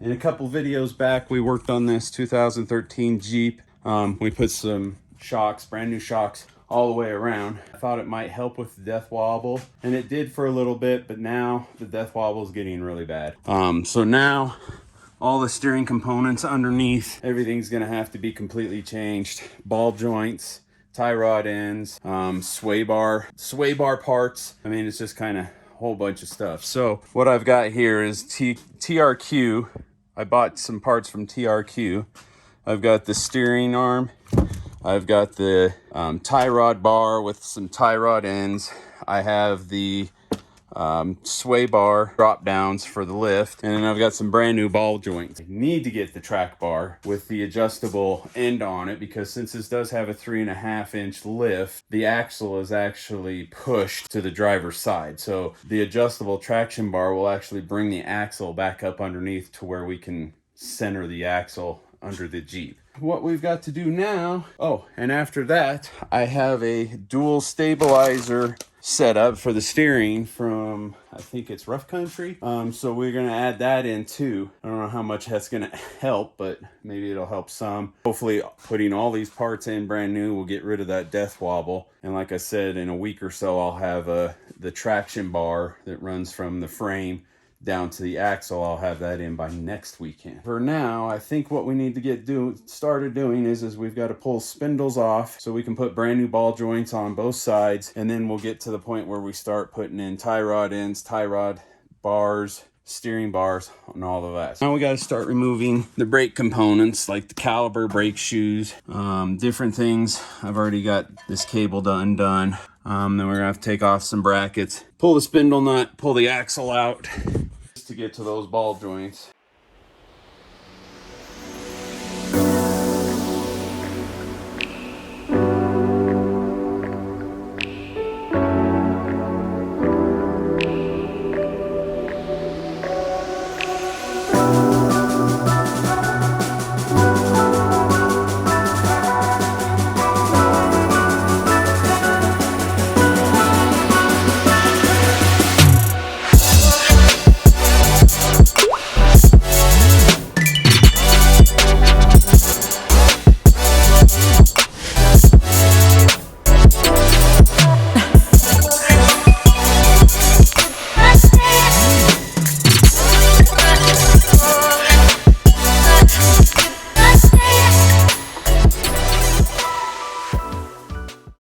In a couple videos back, we worked on this 2013 Jeep. We put some shocks, brand new shocks, all the way around. I thought it might help with the death wobble, and it did for a little bit, but now the death wobble is getting really bad. So now all the steering components underneath, everything's gonna have to be completely changed. Ball joints, tie rod ends, sway bar parts. I mean, it's just kind of a whole bunch of stuff. So what I've got here is TRQ. I bought some parts from TRQ. I've got the steering arm. I've got the tie rod bar with some tie rod ends. I have the sway bar drop downs for the lift, and then I've got some brand new ball joints. I need to get the track bar with the adjustable end on it, because since this does have a 3.5-inch lift, the axle is actually pushed to the driver's side. So the adjustable traction bar will actually bring the axle back up underneath to where we can center the axle under the Jeep. What we've got to do now, oh, and after that, I have a dual stabilizer setup for the steering from, I think it's Rough Country. So we're gonna add that in too. I don't know how much that's gonna help, but maybe it'll help some. Hopefully putting all these parts in brand new will get rid of that death wobble. And like I said, in a week or so, I'll have the traction bar that runs from the frame down to the axle. I'll have that in by next weekend. For now, I think what we need to get started doing is we've got to pull spindles off so we can put brand new ball joints on both sides, and then we'll get to the point where we start putting in tie rod ends, tie rod bars, steering bars, and all of that. Now we got to start removing the brake components, like the caliper, brake shoes, different things. I've already got this cable undone. Then we're gonna have to take off some brackets, pull the spindle nut, pull the axle out to get to those ball joints.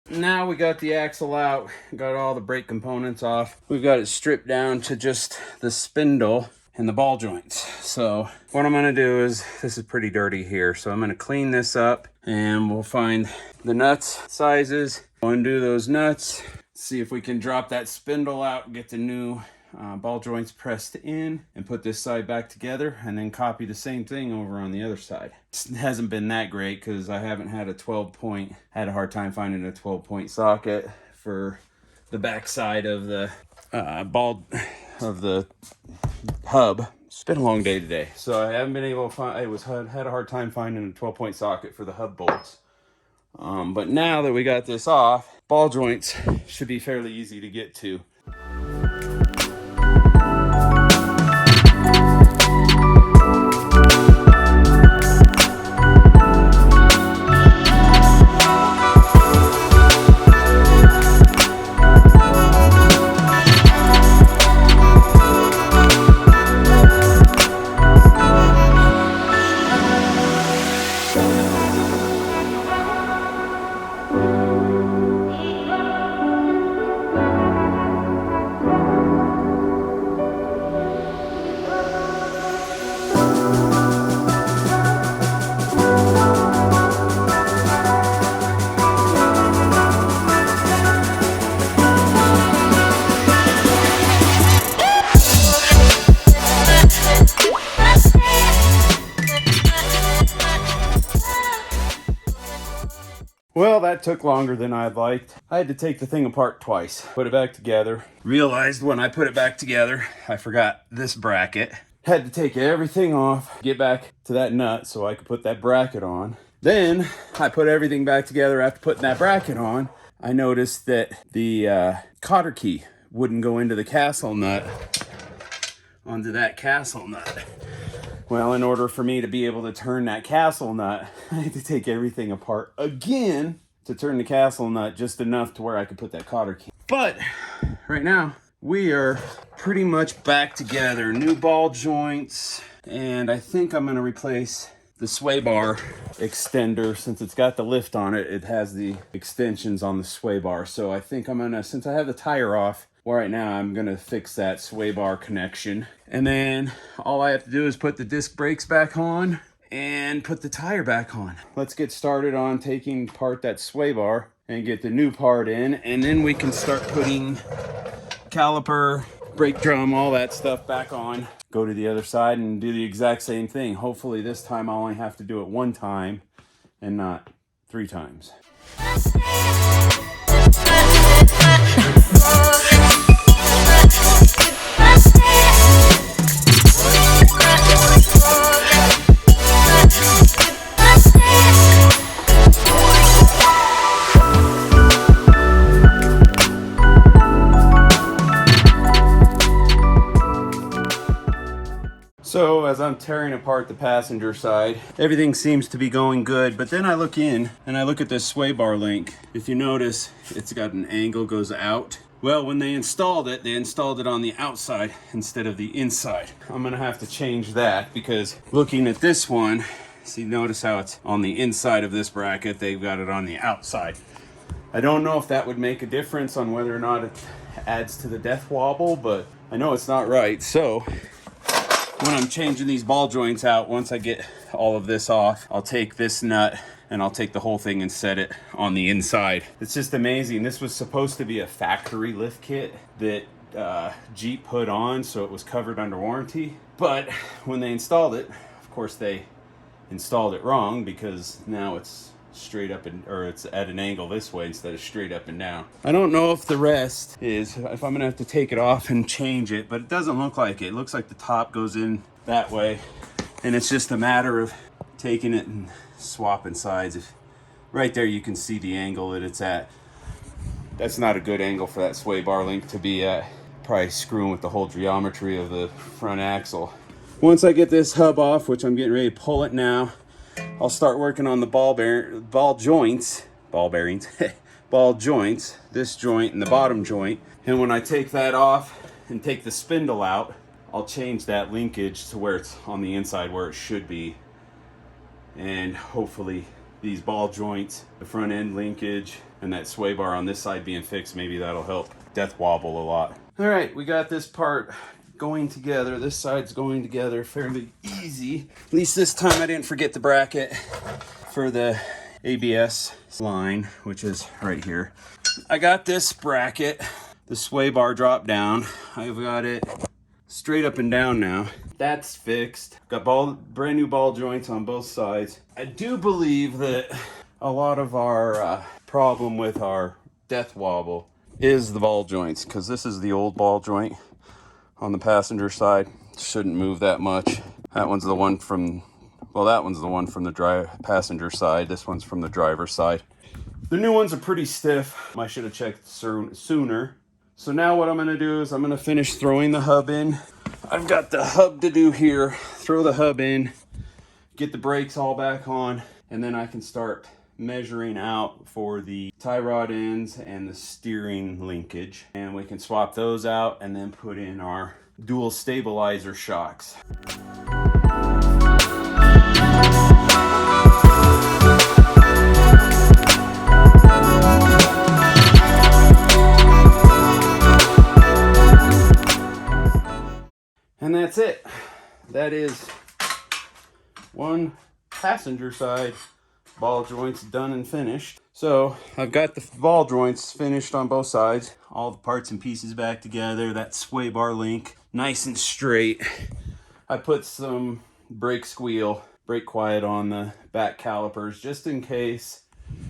Now we got the axle out, got all the brake components off. We've got it stripped down to just the spindle and the ball joints. So what I'm gonna do is, this is pretty dirty here, so I'm gonna clean this up and we'll find the nuts sizes, undo those nuts, see if we can drop that spindle out, get the new ball joints pressed in, and put this side back together, and then copy the same thing over on the other side. It hasn't been that great because I haven't had a 12-point, had a hard time finding a 12-point socket for the back side of the hub. It's been a long day today, so I haven't been able to find, had a hard time finding a 12-point socket for the hub bolts. But now that we got this off, ball joints should be fairly easy to get to. Well, that took longer than I'd liked. I had to take the thing apart twice, put it back together. Realized when I put it back together, I forgot this bracket. Had to take everything off, get back to that nut so I could put that bracket on. Then I put everything back together after putting that bracket on. I noticed that the cotter key wouldn't go into the castle nut, onto that castle nut. Well, in order for me to be able to turn that castle nut, I had to take everything apart again to turn the castle nut just enough to where I could put that cotter key. But right now, we are pretty much back together. New ball joints, and I think I'm gonna replace the sway bar extender. Since it's got the lift on it, it has the extensions on the sway bar. So I think I'm gonna, since I have the tire off, well, right now I'm gonna fix that sway bar connection. And then all I have to do is put the disc brakes back on and put the tire back on. Let's get started on taking apart that sway bar and get the new part in, and then we can start putting caliper, brake drum, all that stuff back on. Go to the other side and do the exact same thing. Hopefully this time I'll only have to do it one time and not 3 times. So as I'm tearing apart the passenger side, everything seems to be going good, but then I look in and I look at this sway bar link. If you notice, it's got an angle, goes out. Well, when they installed it on the outside instead of the inside. I'm gonna have to change that, because looking at this one, see, notice how it's on the inside of this bracket, they've got it on the outside. I don't know if that would make a difference on whether or not it adds to the death wobble, but I know it's not right. So when I'm changing these ball joints out, once I get all of this off, I'll take this nut and I'll take the whole thing and set it on the inside. It's just amazing. This was supposed to be a factory lift kit that Jeep put on, so it was covered under warranty. But when they installed it, of course they installed it wrong, because now it's straight up or it's at an angle this way instead of straight up and down. I don't know if the rest is, if I'm gonna have to take it off and change it, but it doesn't look like it. It looks like the top goes in that way, and it's just a matter of taking it and swapping sides. Right there you can see the angle that it's at. That's not a good angle for that sway bar link to be at. Probably screwing with the whole geometry of the front axle. Once I get this hub off, which I'm getting ready to pull it now, I'll start working on the ball joints, this joint and the bottom joint. And when I take that off and take the spindle out, I'll change that linkage to where it's on the inside where it should be. And hopefully these ball joints, the front end linkage, and that sway bar on this side being fixed, maybe that'll help death wobble a lot. All right, we got this part going together. This side's going together fairly easy. At least this time I didn't forget the bracket for the ABS line, which is right here. I got this bracket, the sway bar drop down. I've got it straight up and down now. That's fixed. Got brand new ball joints on both sides. I do believe that a lot of our problem with our death wobble is the ball joints, because this is the old ball joint on the passenger side. Shouldn't move that much. That one's the one from, well, that one's the one from the passenger side. This one's from the driver's side. The new ones are pretty stiff. I should have checked sooner. So now what I'm gonna do is I'm gonna finish throwing the hub in. I've got the hub to do here. Throw the hub in, get the brakes all back on, and then I can start measuring out for the tie rod ends and the steering linkage. And we can swap those out and then put in our dual stabilizer shocks. And that's it. That is one passenger side ball joints done and finished. So I've got the ball joints finished on both sides. All the parts and pieces back together. That sway bar link nice and straight. I put some brake quiet on the back calipers just in case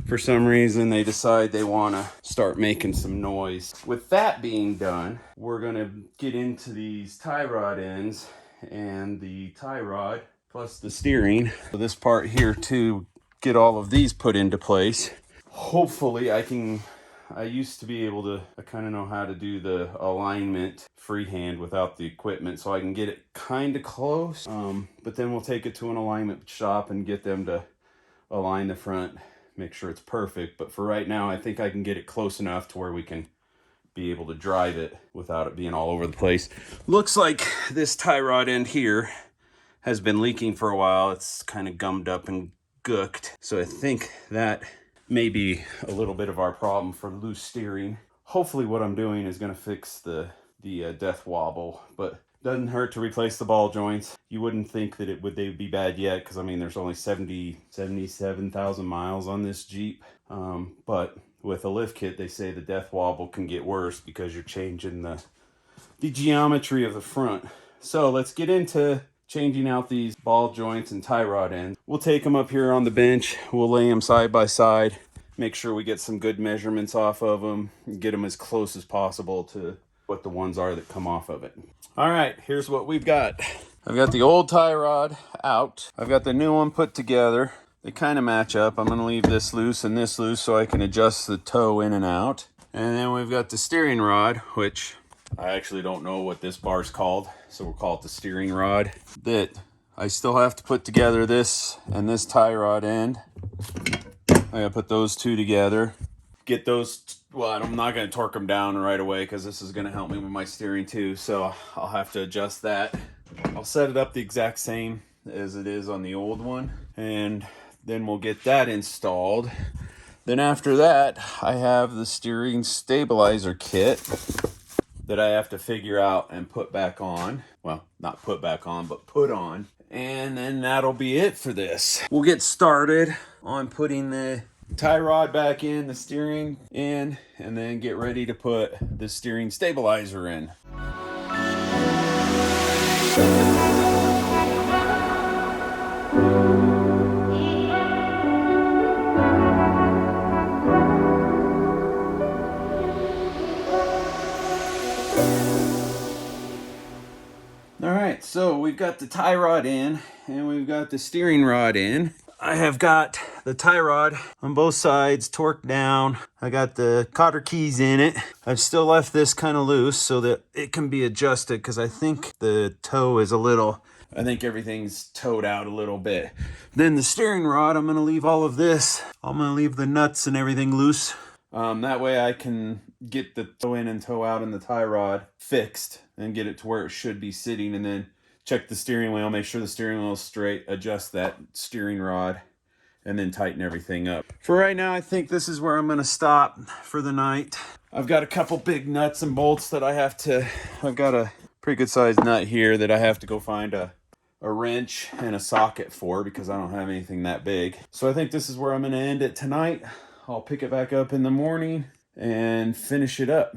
for some reason they decide they want to start making some noise. With that being done, we're going to get into these tie rod ends and the tie rod plus the steering. So this part here to get all of these put into place. Hopefully I can I used to be able to, I kind of know how to do the alignment freehand without the equipment, so I can get it kind of close. But then we'll take it to an alignment shop and get them to align the front, make sure it's perfect. But for right now, I think I can get it close enough to where we can be able to drive it without it being all over the place. Looks like this tie rod end here has been leaking for a while. It's kind of gummed up and gooked. So I think that may be a little bit of our problem for loose steering. Hopefully what I'm doing is going to fix the death wobble, but doesn't hurt to replace the ball joints. You wouldn't think that they'd be bad yet, because I mean there's only 77,000 miles on this Jeep. But with a lift kit, they say the death wobble can get worse because you're changing the geometry of the front. So let's get into changing out these ball joints and tie rod ends. We'll take them up here on the bench. We'll lay them side by side, make sure we get some good measurements off of them, and get them as close as possible to what the ones are that come off of it. All right, here's what we've got. I've got the old tie rod out. I've got the new one put together. They kind of match up. I'm gonna leave this loose and this loose so I can adjust the toe in and out. And then we've got the steering rod, which I actually don't know what this bar's called, so we'll call it the steering rod. That I still have to put together this and this tie rod end. I gotta put those two together. Get those, well, I'm not gonna torque them down right away because this is gonna help me with my steering too, so I'll have to adjust that. I'll set it up the exact same as it is on the old one, and then we'll get that installed. Then after that, I have the steering stabilizer kit that I have to figure out and put back on. Well, not put back on, but put on. And then that'll be it for this. We'll get started on putting the tie rod back in, the steering in, and then get ready to put the steering stabilizer in. Alright, so we've got the tie rod in and we've got the steering rod in. I have got the tie rod on both sides torqued down. I got the cotter keys in it. I've still left this kind of loose so that it can be adjusted, because I think the toe is I think everything's towed out a little bit. Then the steering rod, I'm going to leave all of this. I'm going to leave the nuts and everything loose. That way I can get the toe in and toe out in the tie rod fixed and get it to where it should be sitting, and then check the steering wheel, make sure the steering wheel is straight, adjust that steering rod, and then tighten everything up. For right now, I think this is where I'm going to stop for the night. I've got a couple big nuts and bolts that I've got a pretty good sized nut here that I have to go find a wrench and a socket for, because I don't have anything that big. So I think this is where I'm going to end it tonight. I'll pick it back up in the morning and finish it up.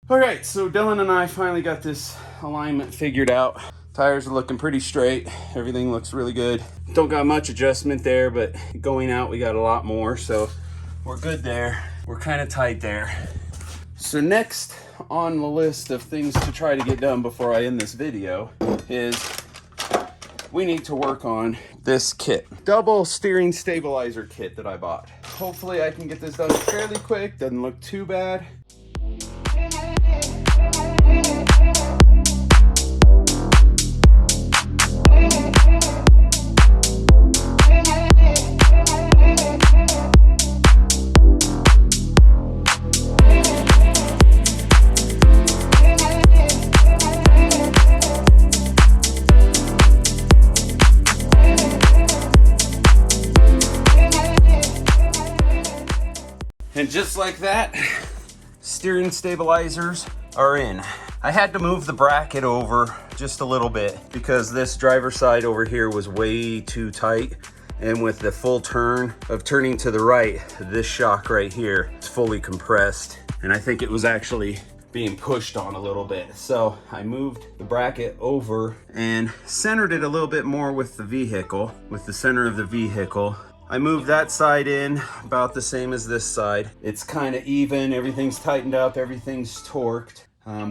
Alright, so Dylan and I finally got this alignment figured out. Tires are looking pretty straight. Everything looks really good. Don't got much adjustment there, but going out we got a lot more, so we're good there. We're kind of tight there. So next on the list of things to try to get done before I end this video is we need to work on this kit. Double steering stabilizer kit that I bought. Hopefully I can get this done fairly quick. Doesn't look too bad. And just like that, steering stabilizers are in. I had to move the bracket over just a little bit because this driver's side over here was way too tight. And with the full turn of turning to the right, this shock right here is fully compressed. And I think it was actually being pushed on a little bit. So I moved the bracket over and centered it a little bit more with the vehicle, with the center of the vehicle. I moved that side in about the same as this side. It's kind of even, everything's tightened up, everything's torqued.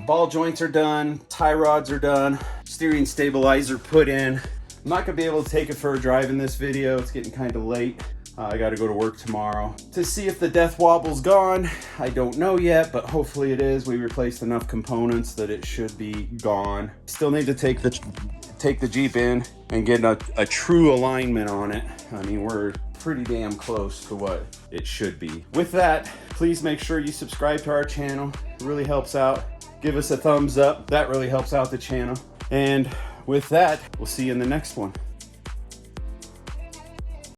Ball joints are done, tie rods are done, steering stabilizer put in. I'm not gonna be able to take it for a drive in this video. It's getting kind of late. I gotta go to work tomorrow to see if the death wobble's gone. I don't know yet, but hopefully it is. We replaced enough components that it should be gone. Still need to take the Jeep in and get a true alignment on it. I mean, we're pretty damn close to what it should be. With that, please make sure you subscribe to our channel. It really helps out. Give us a thumbs up. That really helps out the channel. And with that, we'll see you in the next one.